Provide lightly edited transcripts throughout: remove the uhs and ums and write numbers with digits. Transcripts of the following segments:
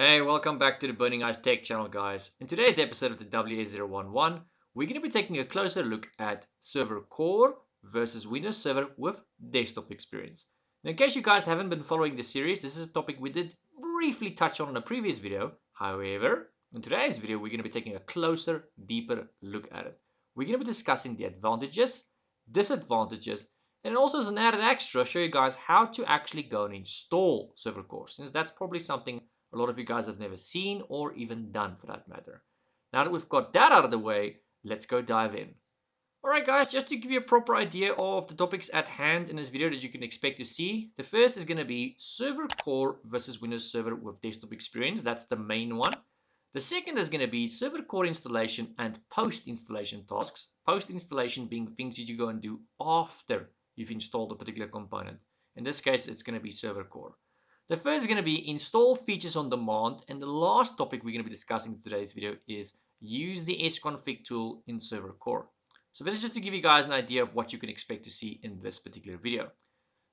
Hey, welcome back to the Burning Eyes Tech channel, guys. In today's episode of the WS-011, we're going to be taking a closer look at server core versus Windows Server with desktop experience. Now, in case you guys haven't been following this series, this is a topic we did briefly touch on in a previous video. However, in today's video, we're going to be taking a closer, deeper look at it. We're going to be discussing the advantages, disadvantages, and also as an added extra, show you guys how to actually go and install server core, since that's probably something a lot of you guys have never seen or even done for that matter. Now that we've got that out of the way, let's go dive in. Alright guys, just to give you a proper idea of the topics at hand in this video that you can expect to see, the first is going to be server core versus Windows Server with desktop experience. That's the main one. The second is going to be server core installation and post-installation tasks. Post-installation being things that you go and do after you've installed a particular component. In this case, it's going to be server core. The first is going to be install features on demand, and the last topic we're going to be discussing in today's video is use the Sconfig tool in server core. So this is just to give you guys an idea of what you can expect to see in this particular video.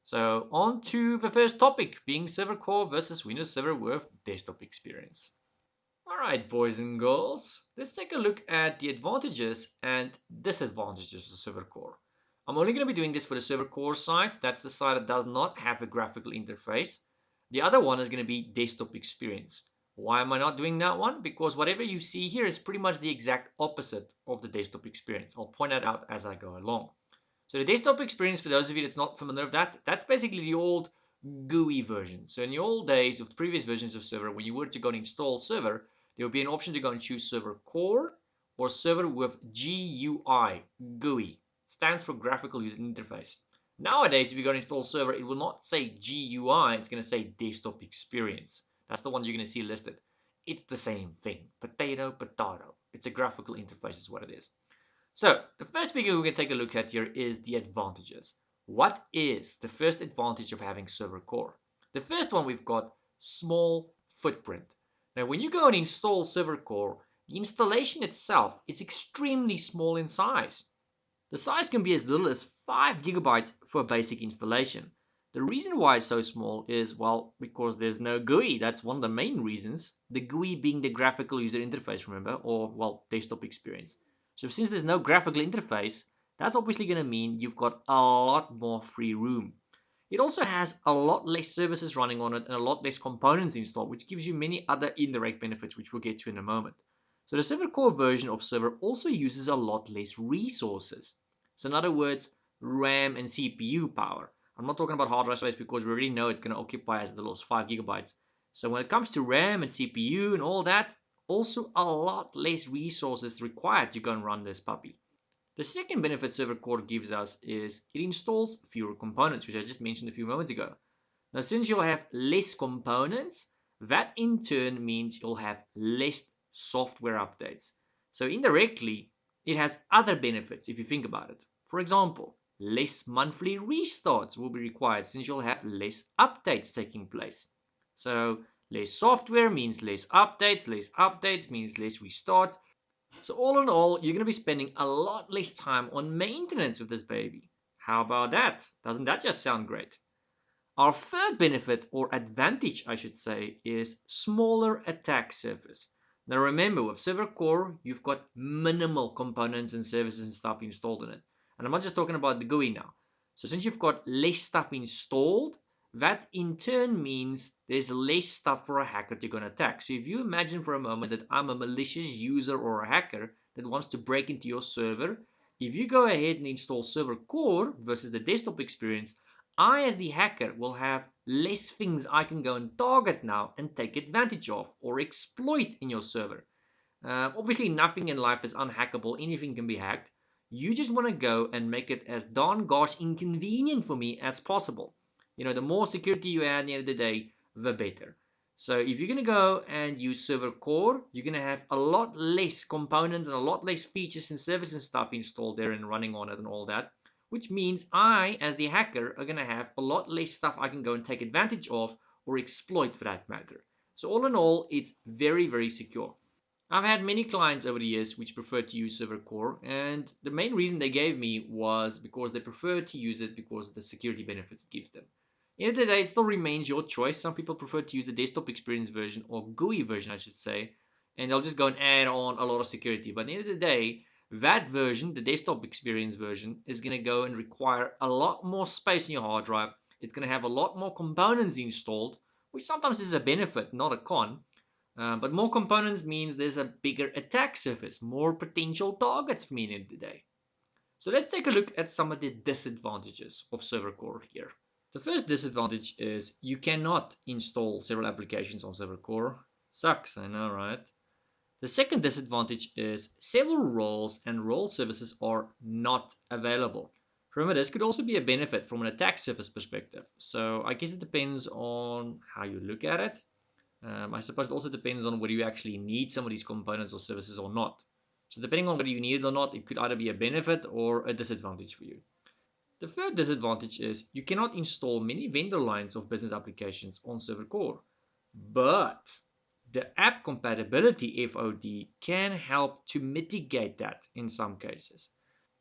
So on to the first topic, being server core versus Windows Server with desktop experience. Alright boys and girls, let's take a look at the advantages and disadvantages of the server core. I'm only going to be doing this for the server core side. That's the side that does not have a graphical interface. The other one is going to be desktop experience. Why am I not doing that one? Because whatever you see here is pretty much the exact opposite of the desktop experience. I'll point that out as I go along. So the desktop experience, for those of you that's not familiar with that, that's basically the old GUI version. So in the old days of the previous versions of server, when you were to go and install server, there would be an option to go and choose server core or server with GUI, GUI. Stands for graphical user interface. Nowadays, if you're going to install server, it will not say GUI, it's going to say desktop experience. That's the one you're going to see listed. It's the same thing. Potato, potato. It's a graphical interface is what it is. So, the first figure we're going to take a look at here is the advantages. What is the first advantage of having server core? The first one we've got small footprint. Now, when you go and install server core, the installation itself is extremely small in size. The size can be as little as 5 gigabytes for a basic installation. The reason why it's so small is, well, because there's no GUI. That's one of the main reasons. The GUI being the graphical user interface, remember, or, well, desktop experience. So since there's no graphical interface, that's obviously going to mean you've got a lot more free room. It also has a lot less services running on it and a lot less components installed, which gives you many other indirect benefits, which we'll get to in a moment. So the server core version of server also uses a lot less resources. So in other words, RAM and CPU power. I'm not talking about hard drive space because we already know it's going to occupy as little as 5 gigabytes. So when it comes to RAM and CPU and all that, also a lot less resources required to go and run this puppy. The second benefit server core gives us is it installs fewer components, which I just mentioned a few moments ago. Now, since you'll have less components, that in turn means you'll have less software updates. So indirectly, it has other benefits if you think about it. For example, less monthly restarts will be required since you'll have less updates taking place. So less software means less updates means less restarts. So all in all, you're going to be spending a lot less time on maintenance with this baby. How about that? Doesn't that just sound great? Our third benefit, or advantage I should say, is smaller attack surface. Now remember, with server core, you've got minimal components and services and stuff installed in it. And I'm not just talking about the GUI now. So since you've got less stuff installed, that in turn means there's less stuff for a hacker to go and attack. So if you imagine for a moment that I'm a malicious user or a hacker that wants to break into your server, if you go ahead and install server core versus the desktop experience, I, as the hacker, will have less things I can go and target now and take advantage of or exploit in your server. Obviously, nothing in life is unhackable. Anything can be hacked. You just want to go and make it as darn gosh inconvenient for me as possible. You know, the more security you add at the end of the day, the better. So if you're going to go and use server core, you're going to have a lot less components and a lot less features and services and stuff installed there and running on it and all that. Which means I, as the hacker, are going to have a lot less stuff I can go and take advantage of or exploit for that matter. So all in all, it's very, very secure. I've had many clients over the years which prefer to use server core, and the main reason they gave me was because they prefer to use it because of the security benefits it gives them. End of the day, it still remains your choice. Some people prefer to use the desktop experience version or GUI version, I should say, and they'll just go and add on a lot of security. But at the end of the day, that version, the desktop experience version, is going to go and require a lot more space in your hard drive. It's going to have a lot more components installed, which sometimes is a benefit, not a con. But more components means there's a bigger attack surface, more potential targets for me at the end of the day. So let's take a look at some of the disadvantages of server core here. The first disadvantage is you cannot install several applications on server core. Sucks, I know, right? The second disadvantage is several roles and role services are not available. Remember, this could also be a benefit from an attack surface perspective. So I guess it depends on how you look at it. I suppose it also depends on whether you actually need some of these components or services or not. So depending on whether you need it or not, it could either be a benefit or a disadvantage for you. The third disadvantage is you cannot install many vendor lines of business applications on server core, but the app compatibility FOD can help to mitigate that in some cases.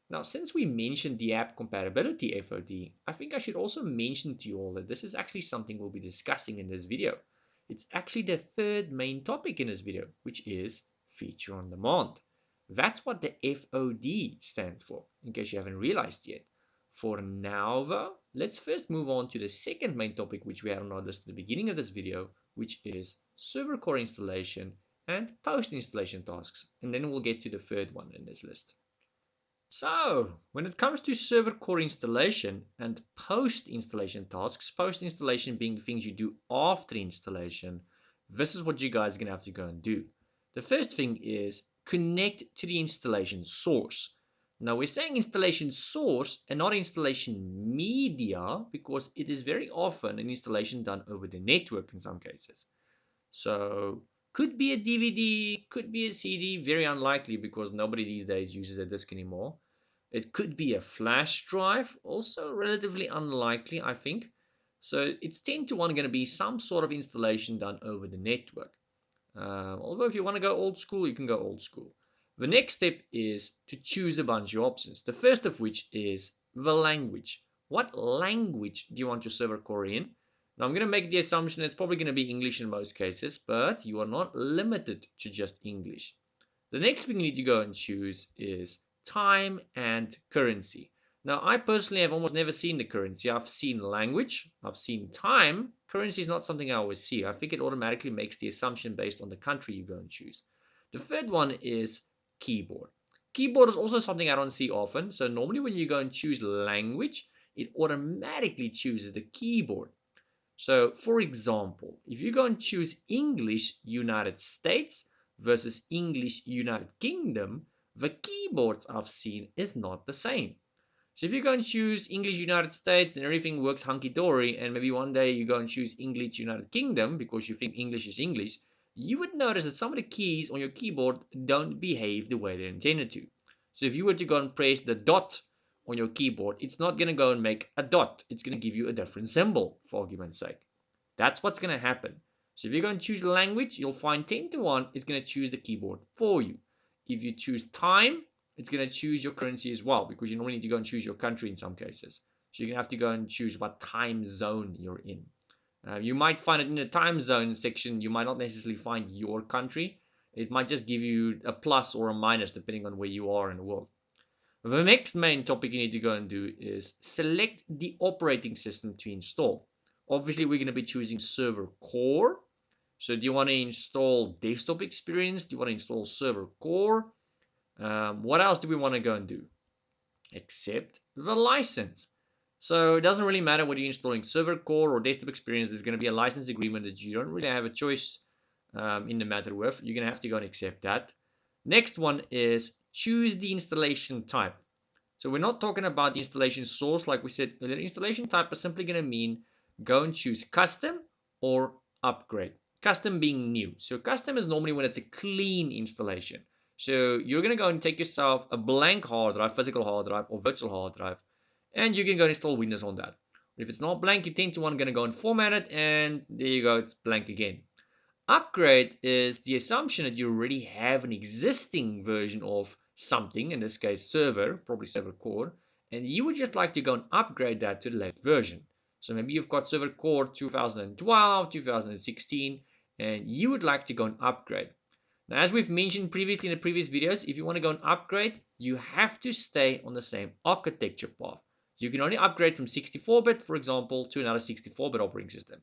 Now, since we mentioned the app compatibility FOD, I think I should also mention to you all that this is actually something we'll be discussing in this video. It's actually the third main topic in this video, which is feature on demand. That's what the FOD stands for, in case you haven't realized yet. For now, though, let's first move on to the second main topic which we had on our list at the beginning of this video, which is server core installation and post-installation tasks, and then we'll get to the third one in this list. So, when it comes to server core installation and post-installation tasks, post-installation being things you do after installation, this is what you guys are going to have to go and do. The first thing is connect to the installation source. Now, we're saying installation source and not installation media because it is very often an installation done over the network in some cases. So, could be a DVD, could be a CD, very unlikely because nobody these days uses a disk anymore. It could be a flash drive, also relatively unlikely, I think. So it's 10 to 1 going to be some sort of installation done over the network. Although if you want to go old school, you can go old school. The next step is to choose a bunch of options. The first of which is the language. What language do you want your server core in? Now I'm going to make the assumption it's probably going to be English in most cases, but you are not limited to just English. The next thing you need to go and choose is time and currency. Now, I personally have almost never seen the currency. I've seen language, I've seen time. Currency is not something I always see. I think it automatically makes the assumption based on the country you go and choose. The third one is keyboard. Keyboard is also something I don't see often. So normally when you go and choose language, it automatically chooses the keyboard. So, for example, if you go and choose English United States versus English United Kingdom, the keyboards I've seen is not the same. So if you go and choose English United States and everything works hunky-dory, and maybe one day you go and choose English United Kingdom because you think English is English, you would notice that some of the keys on your keyboard don't behave the way they're intended to. So if you were to go and press the dot on your keyboard, it's not going to go and make a dot. It's going to give you a different symbol, for argument's sake. That's what's going to happen. So if you're going to choose language, you'll find 10 to 1, it's going to choose the keyboard for you. If you choose time, it's going to choose your currency as well, because you normally need to go and choose your country in some cases. So you're going to have to go and choose what time zone you're in. You might find it in the time zone section, you might not necessarily find your country. It might just give you a plus or a minus depending on where you are in the world. The next main topic you need to go and do is select the operating system to install. Obviously, we're going to be choosing server core. So do you want to install desktop experience? Do you want to install server core? What else do we want to go and do? Accept the license. So it doesn't really matter whether you're installing server core or desktop experience. There's going to be a license agreement that you don't really have a choice in the matter with. You're going to have to go and accept that. Next one is choose the installation type. So we're not talking about the installation source like we said earlier. Installation type is simply going to mean go and choose custom or upgrade. Custom being new. So custom is normally when it's a clean installation. So you're going to go and take yourself a blank hard drive, physical hard drive or virtual hard drive, and you can go and install Windows on that. If it's not blank, you 10 to 1 going to go and format it, and there you go, it's blank again. Upgrade is the assumption that you already have an existing version of something, in this case server, probably server core, and you would just like to go and upgrade that to the latest version. So maybe you've got server core 2012, 2016, and you would like to go and upgrade. Now, as we've mentioned previously in the previous videos, if you want to go and upgrade, you have to stay on the same architecture path. You can only upgrade from 64-bit, for example, to another 64-bit operating system.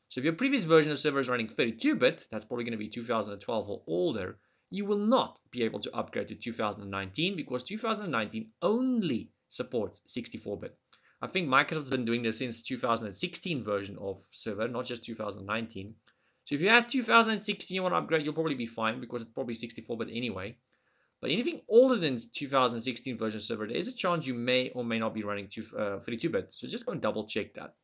So if your previous version of server is running 32-bit, that's probably going to be 2012 or older, you will not be able to upgrade to 2019 because 2019 only supports 64-bit. I think Microsoft's been doing this since 2016 version of server, not just 2019. So if you have 2016 you want to upgrade, you'll probably be fine because it's probably 64-bit anyway. But anything older than 2016 version server, there is a chance you may or may not be running 32-bit. So just go and double check that.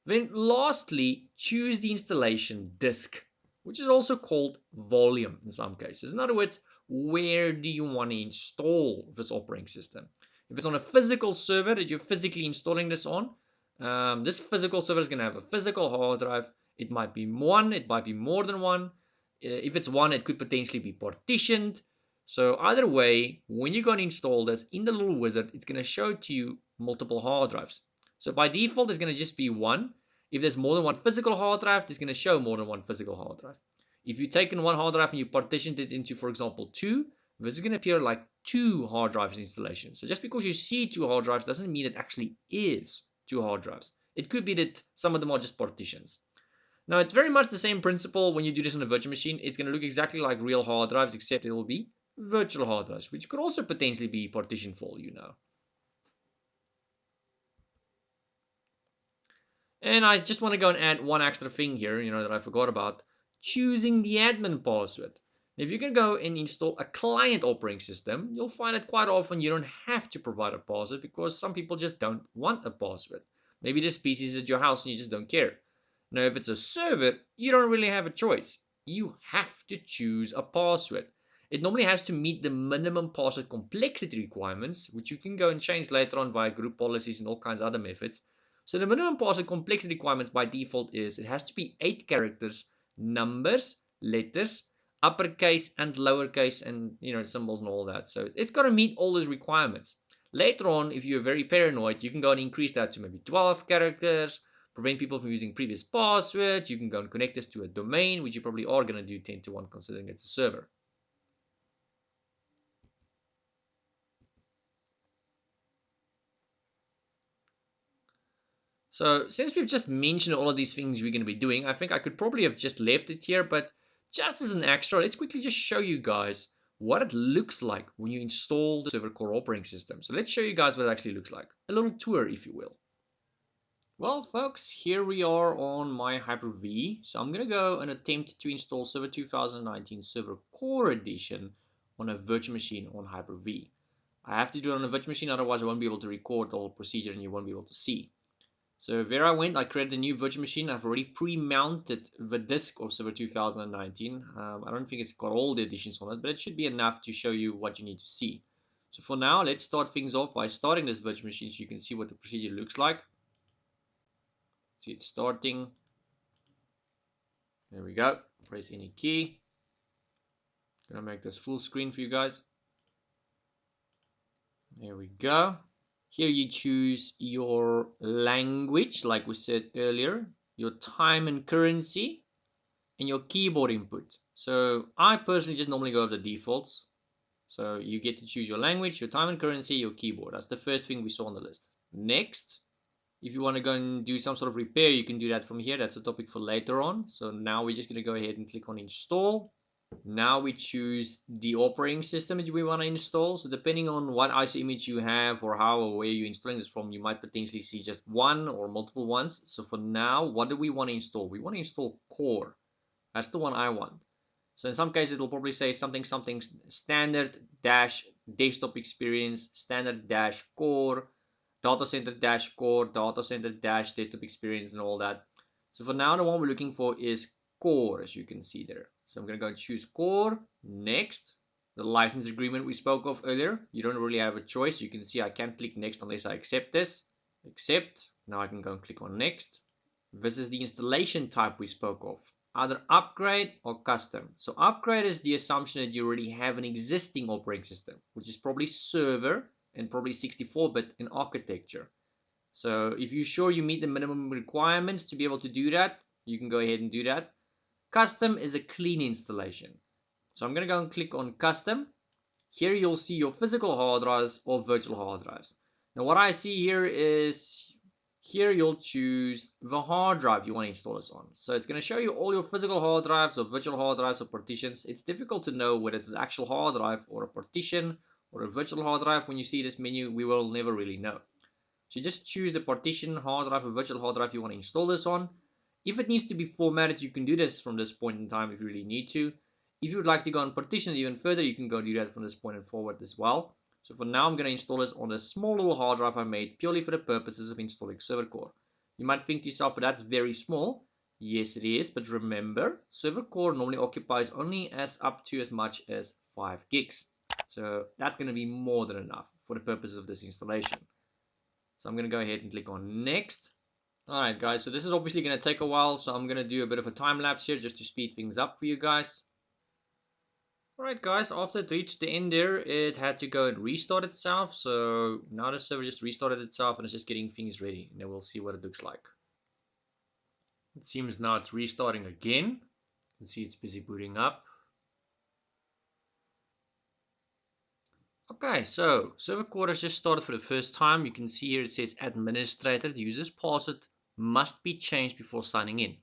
Then lastly, choose the installation disk, which is also called volume in some cases. In other words, where do you want to install this operating system? If it's on a physical server that you're physically installing this on, this physical server is going to have a physical hard drive. It might be one, it might be more than one. If it's one, it could potentially be partitioned. So either way, when you're going to install this in the little wizard, it's going to show to you multiple hard drives. So by default, it's going to just be one. If there's more than one physical hard drive, it's going to show more than one physical hard drive. If you've taken one hard drive and you partitioned it into, for example, two, this is going to appear like two hard drives installation. So just because you see two hard drives doesn't mean it actually is two hard drives. It could be that some of them are just partitions. Now, it's very much the same principle when you do this on a virtual machine. It's going to look exactly like real hard drives, except it will be virtual hard drives, which could also potentially be partitioned for all you know. And I just want to go and add one extra thing here, that I forgot about. Choosing the admin password. If you can go and install a client operating system, you'll find that quite often you don't have to provide a password because some people just don't want a password. Maybe this PC is at your house and you just don't care. Now, if it's a server, you don't really have a choice. You have to choose a password. It normally has to meet the minimum password complexity requirements, which you can go and change later on via group policies and all kinds of other methods. So the minimum password complexity requirements by default is it has to be 8 characters, numbers, letters, uppercase and lowercase, and symbols and all that. So it's got to meet all those requirements. Later on, if you're very paranoid, you can go and increase that to maybe 12 characters, prevent people from using previous passwords. You can go and connect this to a domain, which you probably are going to do 10 to 1 considering it's a server. So since we've just mentioned all of these things we're going to be doing, I think I could probably have just left it here, but just as an extra, let's quickly just show you guys what it looks like when you install the server core operating system. So let's show you guys what it actually looks like. A little tour, if you will. Well, folks, here we are on my Hyper-V. So I'm going to go and attempt to install Server 2019 Server Core Edition on a virtual machine on Hyper-V. I have to do it on a virtual machine, otherwise I won't be able to record the whole procedure and you won't be able to see. So there I went, I created a new virtual machine. I've already pre-mounted the disk of Server 2019. I don't think it's got all the additions on it, but it should be enough to show you what you need to see. So for now, let's start things off by starting this virtual machine so you can see what the procedure looks like. See it's starting. There we go. Press any key. Gonna make this full screen for you guys. There we go. Here you choose your language, like we said earlier, your time and currency, and your keyboard input. So I personally just normally go with the defaults. So you get to choose your language, your time and currency, your keyboard. That's the first thing we saw on the list. Next, if you want to go and do some sort of repair, you can do that from here. That's a topic for later on. So now we're just going to go ahead and click on install. Now we choose the operating system that we want to install. So depending on what ISO image you have or how or where you're installing this from, you might potentially see just one or multiple ones. So for now, what do we want to install? We want to install core. That's the one I want. So in some cases, it'll probably say something standard dash desktop experience, standard dash core, data center dash core, data center dash desktop experience, and all that. So for now, the one we're looking for is core, as you can see there. So I'm going to go and choose core. Next, the license agreement we spoke of earlier. You don't really have a choice. You can see I can't click next unless I accept this. Accept. Now I can go and click on next. This is the installation type we spoke of. Either upgrade or custom. So upgrade is the assumption that you already have an existing operating system, which is probably server, and probably 64-bit in architecture. So if you're sure you meet the minimum requirements to be able to do that, you can go ahead and do that. Custom is a clean installation. So I'm going to go and click on custom. Here you'll see your physical hard drives or virtual hard drives. Now what I see here is, here you'll choose the hard drive you want to install this on. So it's going to show you all your physical hard drives or virtual hard drives or partitions. It's difficult to know whether it's an actual hard drive or a partition or a virtual hard drive. When you see this menu, we will never really know. So just choose the partition, hard drive, or virtual hard drive you want to install this on. If it needs to be formatted, you can do this from this point in time if you really need to. If you would like to go and partition it even further, you can go do that from this point and forward as well. So for now, I'm going to install this on a small little hard drive I made purely for the purposes of installing Server Core. You might think to yourself, but that's very small. Yes, it is, but remember, Server Core normally occupies only up to as much as 5 gigs. So that's going to be more than enough for the purposes of this installation. So I'm going to go ahead and click on next. Alright guys, so this is obviously going to take a while, so I'm going to do a bit of a time lapse here just to speed things up for you guys. Alright guys, after it reached the end there, it had to go and restart itself. So now the server just restarted itself and it's just getting things ready. And then we'll see what it looks like. It seems now it's restarting again. You can see it's busy booting up. Okay, so server core has just started for the first time. You can see here it says administrator. The user's password must be changed before signing in.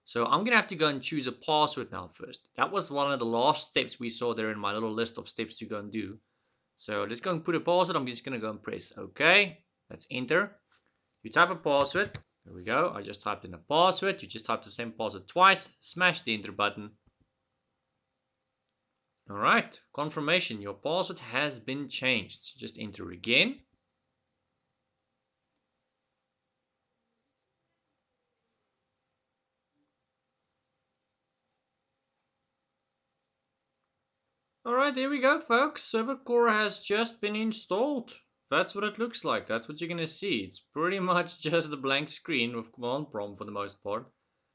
So I'm gonna have to go and choose a password now first. That was one of the last steps we saw there in my little list of steps to go and do. So let's go and put a password. I'm just gonna go and press OK. Let's enter. You type a password. There we go. I just typed in a password. You just type the same password twice. Smash the enter button. Alright, confirmation, your password has been changed. Just enter again. Alright, there we go folks. Server Core has just been installed. That's what it looks like. That's what you're going to see. It's pretty much just a blank screen with command prompt for the most part.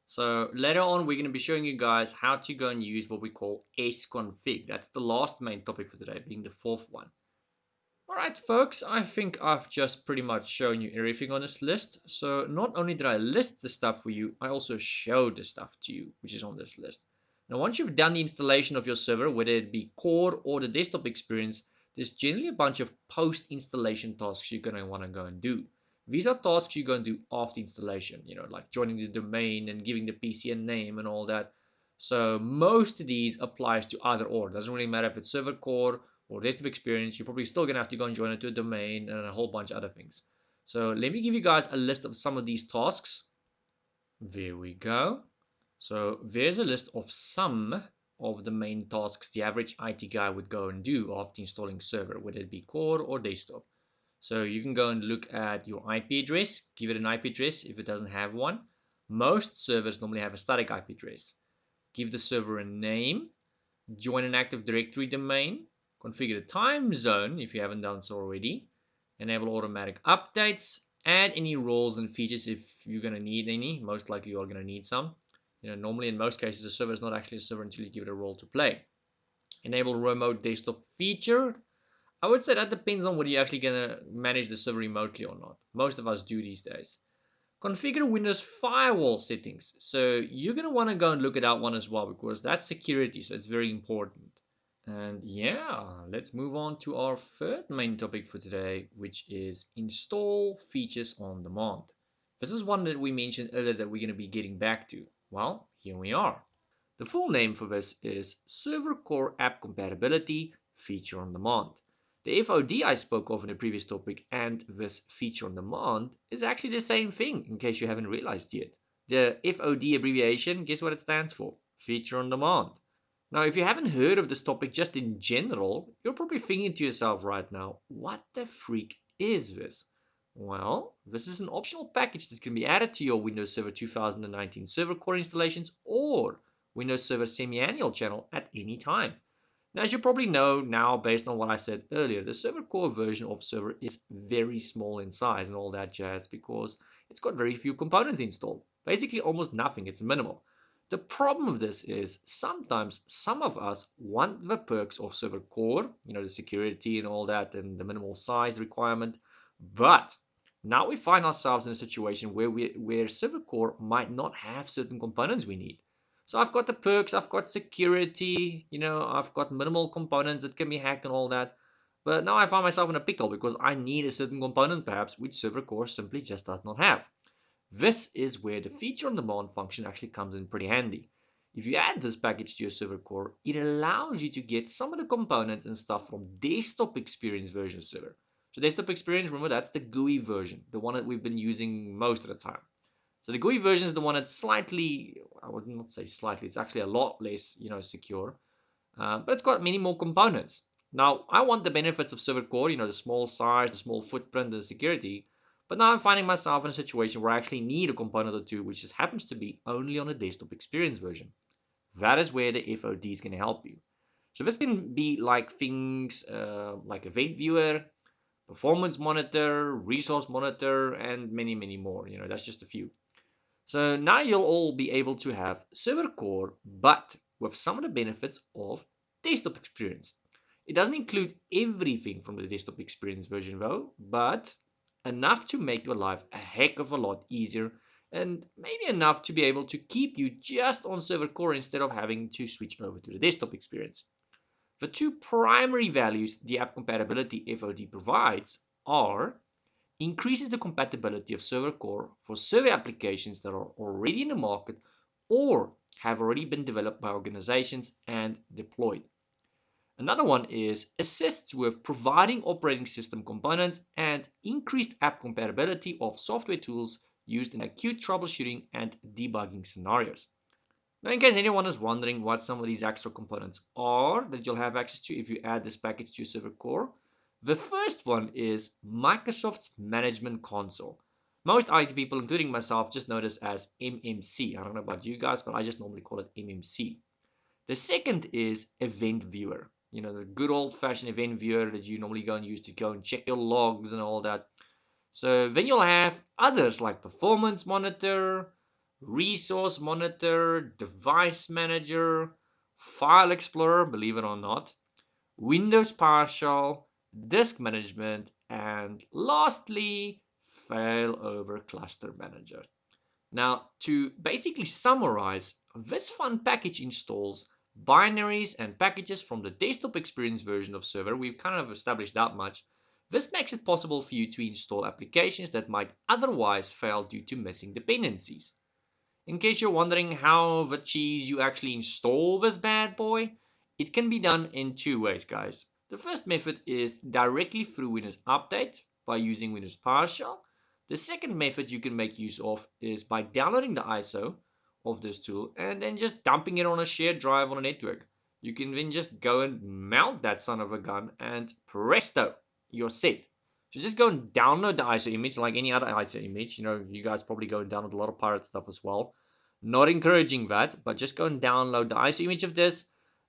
So later on we're going to be showing you guys how to go and use what we call Sconfig. That's the last main topic for today, being the fourth one. Alright folks, I think I've just pretty much shown you everything on this list. So not only did I list the stuff for you, I also showed the stuff to you, which is on this list. Now once you've done the installation of your server, whether it be core or the desktop experience, there's generally a bunch of post-installation tasks you're going to want to go and do. These are tasks you're going to do after installation, like joining the domain and giving the PC a name and all that. So most of these applies to either or. It doesn't really matter if it's server core or desktop experience. You're probably still going to have to go and join it to a domain and a whole bunch of other things. So let me give you guys a list of some of these tasks. There we go. So there's a list of some of the main tasks the average IT guy would go and do after installing server, whether it be core or desktop. So you can go and look at your IP address, give it an IP address if it doesn't have one. Most servers normally have a static IP address. Give the server a name, join an Active Directory domain, configure the time zone if you haven't done so already, enable automatic updates, add any roles and features if you're going to need any. Most likely you're going to need some. Normally in most cases a server is not actually a server until you give it a role to play. Enable remote desktop feature. I would say that depends on whether you're actually going to manage the server remotely or not. Most of us do these days. Configure Windows firewall settings. So you're going to want to go and look at that one as well, because that's security, so it's very important. And yeah, let's move on to our third main topic for today, which is install features on demand. This is one that we mentioned earlier that we're going to be getting back to. Well, here we are. The full name for this is Server Core App Compatibility Feature on Demand. The FOD I spoke of in the previous topic and this feature on demand is actually the same thing, in case you haven't realized yet. The FOD abbreviation, guess what it stands for? Feature on demand. Now, if you haven't heard of this topic just in general, you're probably thinking to yourself right now, what the freak is this? Well, this is an optional package that can be added to your Windows Server 2019 Server Core installations or Windows Server semi-annual channel at any time. Now, as you probably know now, based on what I said earlier, the server core version of server is very small in size and all that jazz because it's got very few components installed. Basically almost nothing, it's minimal. The problem with this is sometimes some of us want the perks of server core, the security and all that and the minimal size requirement, but now we find ourselves in a situation where server core might not have certain components we need. So I've got the perks, I've got security, I've got minimal components that can be hacked and all that. But now I find myself in a pickle because I need a certain component perhaps which server core simply just does not have. This is where the feature on demand function actually comes in pretty handy. If you add this package to your server core, it allows you to get some of the components and stuff from desktop experience version server. So desktop experience, remember that's the GUI version, the one that we've been using most of the time. So the GUI version is the one that's slightly, I would not say slightly, it's actually a lot less, secure, but it's got many more components. Now, I want the benefits of server core, the small size, the small footprint, the security, but now I'm finding myself in a situation where I actually need a component or two, which just happens to be only on a desktop experience version. That is where the FOD is going to help you. So this can be like things like event viewer, performance monitor, resource monitor, and many, many more. That's just a few. So now you'll all be able to have server core, but with some of the benefits of desktop experience. It doesn't include everything from the desktop experience version though, but enough to make your life a heck of a lot easier and maybe enough to be able to keep you just on server core instead of having to switch over to the desktop experience. The two primary values the app compatibility FOD provides are increases the compatibility of server core for server applications that are already in the market or have already been developed by organizations and deployed. Another one is assists with providing operating system components and increased app compatibility of software tools used in acute troubleshooting and debugging scenarios. Now, in case anyone is wondering what some of these extra components are that you'll have access to if you add this package to your server core, the first one is Microsoft's Management Console. Most IT people, including myself, just know this as MMC. I don't know about you guys, but I just normally call it MMC. The second is Event Viewer. The good old-fashioned event viewer that you normally go and use to go and check your logs and all that. So then you'll have others like Performance Monitor, Resource Monitor, Device Manager, File Explorer, believe it or not, Windows PowerShell, Disk Management, and lastly, Failover Cluster Manager. Now, to basically summarize, this fun package installs binaries and packages from the desktop experience version of server. We've kind of established that much. This makes it possible for you to install applications that might otherwise fail due to missing dependencies. In case you're wondering how the cheese you actually install this bad boy, it can be done in two ways, guys. The first method is directly through Windows Update by using Windows PowerShell. The second method you can make use of is by downloading the ISO of this tool and then just dumping it on a shared drive on a network. You can then just go and mount that son of a gun and presto, you're set. So just go and download the ISO image like any other ISO image. You guys probably go and download a lot of pirate stuff as well. Not encouraging that, but just go and download the ISO image of this,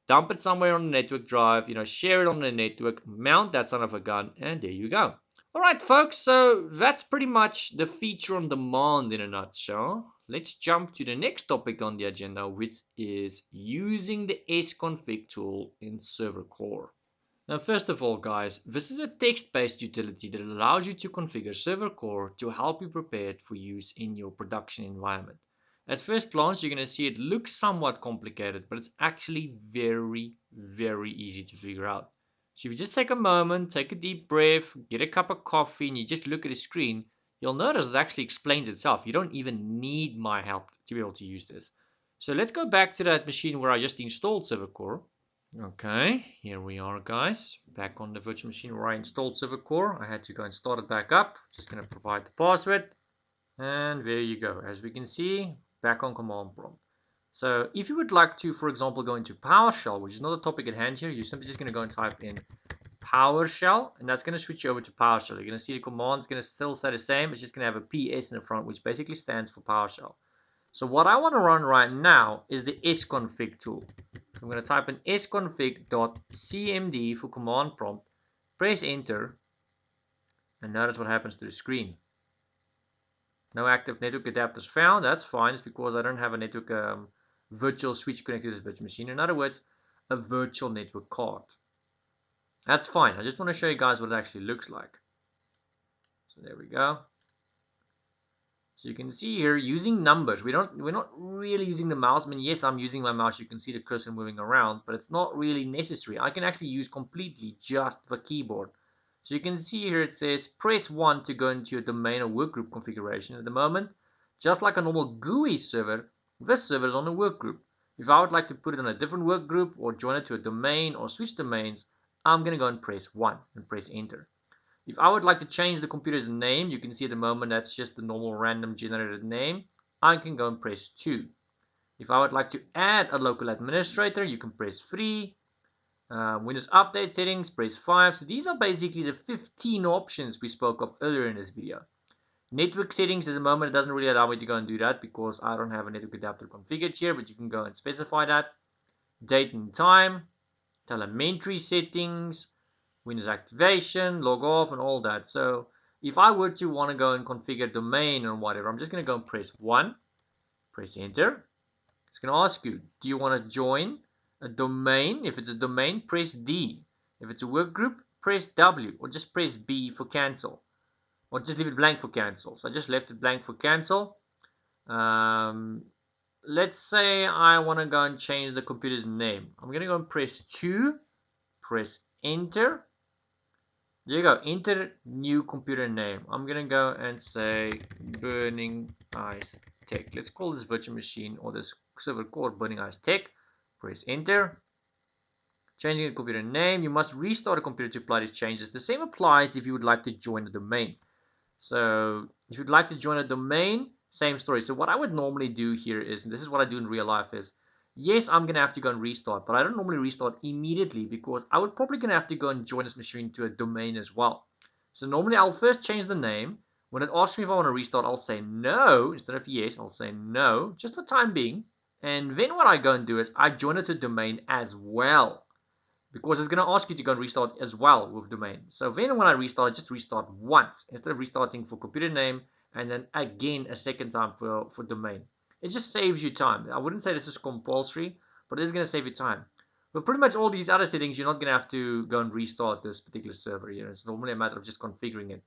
dump it somewhere on the network drive, share it on the network, mount that son of a gun, and there you go. Alright folks, so that's pretty much the feature on demand in a nutshell. Let's jump to the next topic on the agenda, which is using the Sconfig tool in server core. Now, first of all, guys, this is a text-based utility that allows you to configure server core to help you prepare it for use in your production environment. At first glance, you're going to see it looks somewhat complicated, but it's actually very, very easy to figure out. So if you just take a moment, take a deep breath, get a cup of coffee, and you just look at the screen, you'll notice it actually explains itself. You don't even need my help to be able to use this. So let's go back to that machine where I just installed server core. Okay, here we are, guys, back on the virtual machine where I installed server core. I had to go and start it back up. Just going to provide the password, and there you go. As we can see, back on command prompt. So if you would like to, for example, go into PowerShell, which is not a topic at hand here, you're simply just going to go and type in PowerShell, and that's going to switch you over to PowerShell. You're going to see the command is going to still say the same. It's just going to have a PS in the front, which basically stands for PowerShell. So what I want to run right now is the sconfig tool. I'm going to type in sconfig.cmd for command prompt, press enter, and notice what happens to the screen. No active network adapters found. That's fine. It's because I don't have a network virtual switch connected to this virtual machine. In other words, a virtual network card. That's fine. I just want to show you guys what it actually looks like. So there we go. So you can see here using numbers. We're not really using the mouse. I mean, yes, I'm using my mouse. You can see the cursor moving around, but it's not really necessary. I can actually use completely just the keyboard. So you can see here it says press 1 to go into your domain or workgroup configuration. At the moment, just like a normal GUI server, this server is on a workgroup. If I would like to put it on a different workgroup or join it to a domain or switch domains, I'm going to go and press 1 and press enter. If I would like to change the computer's name, you can see at the moment that's just the normal random generated name. I can go and press 2. If I would like to add a local administrator, you can press 3. Windows Update settings, press 5. So these are basically the 15 options we spoke of earlier in this video. Network settings at the moment, it doesn't really allow me to go and do that because I don't have a network adapter configured here, but you can go and specify that. Date and time, telemetry settings, Windows activation, log off, and all that. So if I were to want to go and configure domain or whatever, I'm just going to go and press 1, press enter. It's going to ask you, do you want to join a domain? If it's a domain, press D. If it's a work group, press W, or just press B for cancel, or just leave it blank for cancel. So I just left it blank for cancel. Let's say I want to go and change the computer's name. I'm going to go and press 2, press enter. There you go, enter new computer name. I'm gonna go and say Burning Ice Tech. Let's call this virtual machine or this server called Burning Ice Tech. Press enter. Changing the computer name. You must restart a computer to apply these changes. The same applies if you would like to join a domain. So if you'd like to join a domain, same story. So what I would normally do here is, and this is what I do in real life, is yes, I'm going to have to go and restart, but I don't normally restart immediately because I would probably going to have to go and join this machine to a domain as well. So normally I'll first change the name. When it asks me if I want to restart, I'll say no. Instead of yes, I'll say no, just for time being. And then what I go and do is I join it to domain as well, because it's going to ask you to go and restart as well with domain. So then when I restart, I just restart once instead of restarting for computer name and then again a second time for domain. It just saves you time. I wouldn't say this is compulsory, but it is going to save you time. But pretty much all these other settings, you're not going to have to go and restart this particular server. It's normally a matter of just configuring it.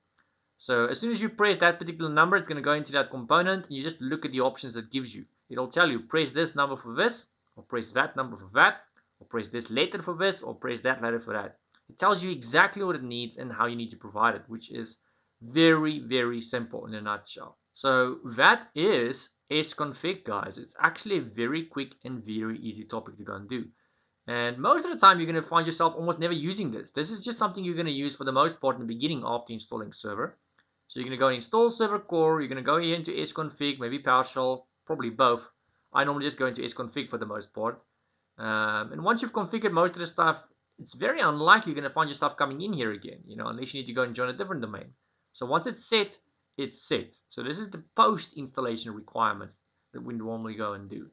So as soon as you press that particular number, it's going to go into that component, and you just look at the options it gives you. It'll tell you, press this number for this, or press that number for that, or press this letter for this, or press that letter for that. It tells you exactly what it needs and how you need to provide it, which is very, very simple in a nutshell. So that is Sconfig, guys. It's actually a very quick and very easy topic to go and do. And most of the time, you're going to find yourself almost never using this. This is just something you're going to use for the most part in the beginning after installing server. So you're going to go and install server core. You're going to go here into Sconfig, maybe PowerShell, probably both. I normally just go into Sconfig for the most part. And once you've configured most of the stuff, it's very unlikely you're going to find your stuff coming in here again, unless you need to go and join a different domain. So once it's set, it's set. So this is the post-installation requirements that we normally go and do.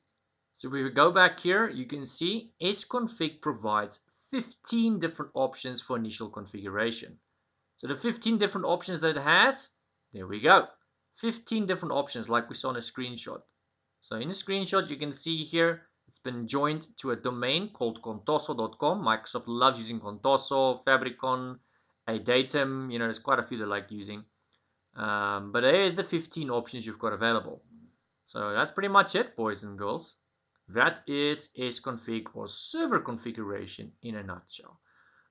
So if we go back here, you can see Sconfig provides 15 different options for initial configuration. So the 15 different options that it has, there we go. 15 different options like we saw in a screenshot. So in the screenshot, you can see here, it's been joined to a domain called contoso.com. Microsoft loves using Contoso, Fabricon, Adatum. There's quite a few they like using. But there's the 15 options you've got available. So that's pretty much it, boys and girls. That is Sconfig or server configuration in a nutshell.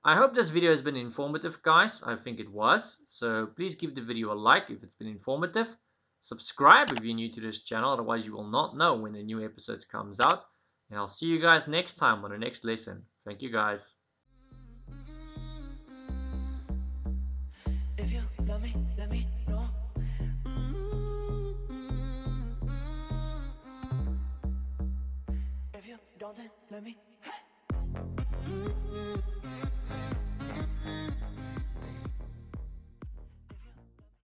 I hope this video has been informative, guys. I think it was. So please give the video a like if it's been informative. Subscribe if you're new to this channel, otherwise you will not know when a new episode comes out. And I'll see you guys next time on the next lesson. Thank you, guys. If you love me, let me know. If you don't, then let me